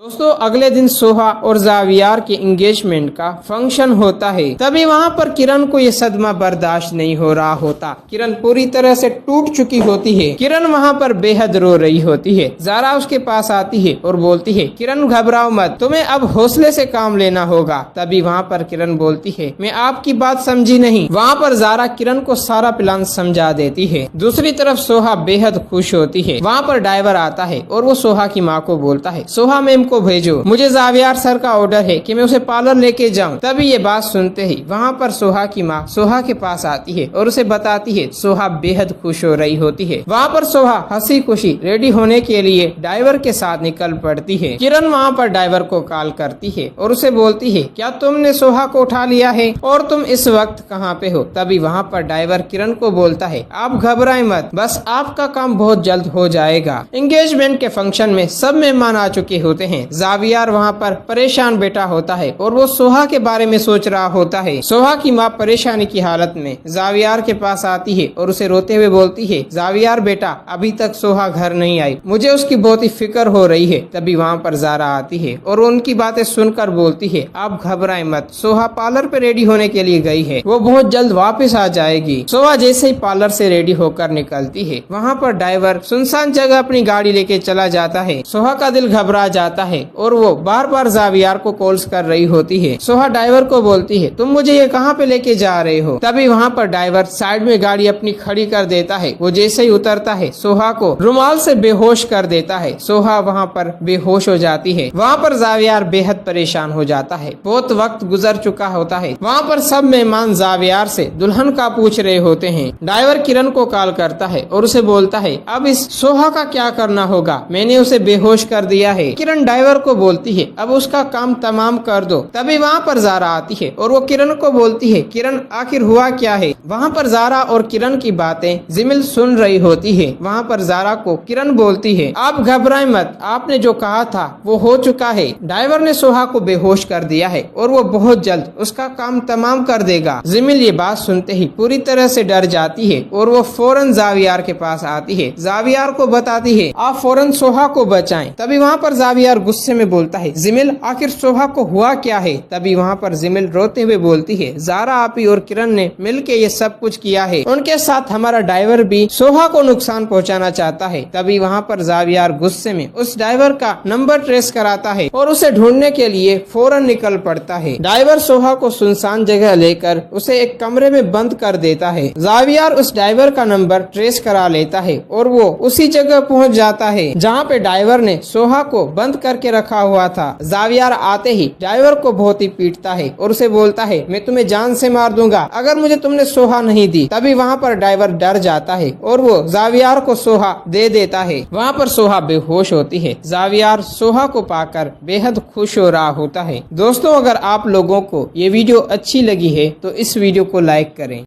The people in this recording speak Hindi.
दोस्तों अगले दिन सोहा और जावियार के एंगेजमेंट का फंक्शन होता है। तभी वहाँ पर किरण को ये सदमा बर्दाश्त नहीं हो रहा होता। किरण पूरी तरह से टूट चुकी होती है। किरण वहाँ पर बेहद रो रही होती है। जारा उसके पास आती है और बोलती है, किरण घबराओ मत, तुम्हें अब हौसले से काम लेना होगा। तभी वहाँ पर किरण बोलती है, मैं आपकी बात समझी नहीं। वहाँ पर जारा किरण को सारा प्लान समझा देती है। दूसरी तरफ सोहा बेहद खुश होती है। वहाँ पर ड्राइवर आता है और वो सोहा की माँ को बोलता है, सोहा मैम को भेजो, मुझे जावियार सर का ऑर्डर है कि मैं उसे पार्लर लेके जाऊं। तभी ये बात सुनते ही वहाँ पर सोहा की माँ सोहा के पास आती है और उसे बताती है। सोहा बेहद खुश हो रही होती है। वहाँ पर सोहा हंसी खुशी रेडी होने के लिए ड्राइवर के साथ निकल पड़ती है। किरण वहाँ पर ड्राइवर को कॉल करती है और उसे बोलती है, क्या तुमने सोहा को उठा लिया है और तुम इस वक्त कहाँ पे हो। तभी वहाँ पर ड्राइवर किरण को बोलता है, आप घबराएं मत, बस आपका काम बहुत जल्द हो जाएगा। एंगेजमेंट के फंक्शन में सब मेहमान आ चुके होते हैं। जावियार वहाँ पर परेशान बैठा होता है और वो सोहा के बारे में सोच रहा होता है। सोहा की माँ परेशानी की हालत में जावियार के पास आती है और उसे रोते हुए बोलती है, जावियार बेटा, अभी तक सोहा घर नहीं आई, मुझे उसकी बहुत ही फिक्र हो रही है। तभी वहाँ पर जारा आती है और उनकी बातें सुनकर बोलती है, आप घबराएं मत, सोहा पार्लर पे रेडी होने के लिए गई है, वो बहुत जल्द वापस आ जाएगी। सोहा जैसे ही पार्लर से रेडी होकर निकलती है, वहाँ पर ड्राइवर सुनसान जगह अपनी गाड़ी लेके चला जाता है। सोहा का दिल घबरा जाता है और वो बार बार जावियार को कॉल्स कर रही होती है। सोहा ड्राइवर को बोलती है, तुम मुझे ये कहाँ पे लेके जा रहे हो। तभी वहाँ पर ड्राइवर साइड में गाड़ी अपनी खड़ी कर देता है। वो जैसे ही उतरता है, सोहा को रुमाल से बेहोश कर देता है। सोहा वहाँ पर बेहोश हो जाती है। वहाँ पर जावियार बेहद परेशान हो जाता है। बहुत वक्त गुजर चुका होता है। वहाँ पर सब मेहमान जावियार से दुल्हन का पूछ रहे होते हैं। ड्राइवर किरण को कॉल करता है और उसे बोलता है, अब इस सोहा का क्या करना होगा, मैंने उसे बेहोश कर दिया है। किरण ड्राइवर को बोलती है, अब उसका काम तमाम कर दो। तभी वहाँ पर जारा आती है और वो किरण को बोलती है, किरण आखिर हुआ क्या है। वहाँ पर जारा और किरण की बातें जिमिल सुन रही होती है। वहाँ पर जारा को किरण बोलती है, आप घबराएं मत, आपने जो कहा था वो हो चुका है। ड्राइवर ने सोहा को बेहोश कर दिया है और वो बहुत जल्द उसका काम तमाम कर देगा। जिमिल ये बात सुनते ही पूरी तरह से डर जाती है और वो फौरन जावियार के पास आती है। जावियार को बताती है, आप फौरन सोहा को बचाएं। तभी वहाँ पर जावियार गुस्से में बोलता है, जिमिल आखिर सोहा को हुआ क्या है। तभी वहाँ पर जिमिल रोते हुए बोलती है, जारा आपी और किरण ने मिलके ये सब कुछ किया है, उनके साथ हमारा ड्राइवर भी सोहा को नुकसान पहुँचाना चाहता है। तभी वहाँ पर जावियार गुस्से में उस ड्राइवर का नंबर ट्रेस कराता है और उसे ढूंढने के लिए फौरन निकल पड़ता है। ड्राइवर सोहा को सुनसान जगह लेकर उसे एक कमरे में बंद कर देता है। जावियार उस ड्राइवर का नंबर ट्रेस करा लेता है और वो उसी जगह पहुँच जाता है जहाँ पे ड्राइवर ने सोहा को बंद करके रखा हुआ था। जावियार आते ही ड्राइवर को बहुत ही पीटता है और उसे बोलता है, मैं तुम्हें जान से मार दूंगा अगर मुझे तुमने सोहा नहीं दी। तभी वहाँ पर ड्राइवर डर जाता है और वो जावियार को सोहा दे देता है। वहाँ पर सोहा बेहोश होती है। जावियार सोहा को पाकर बेहद खुश हो रहा होता है। दोस्तों अगर आप लोगों को ये वीडियो अच्छी लगी है तो इस वीडियो को लाइक करें।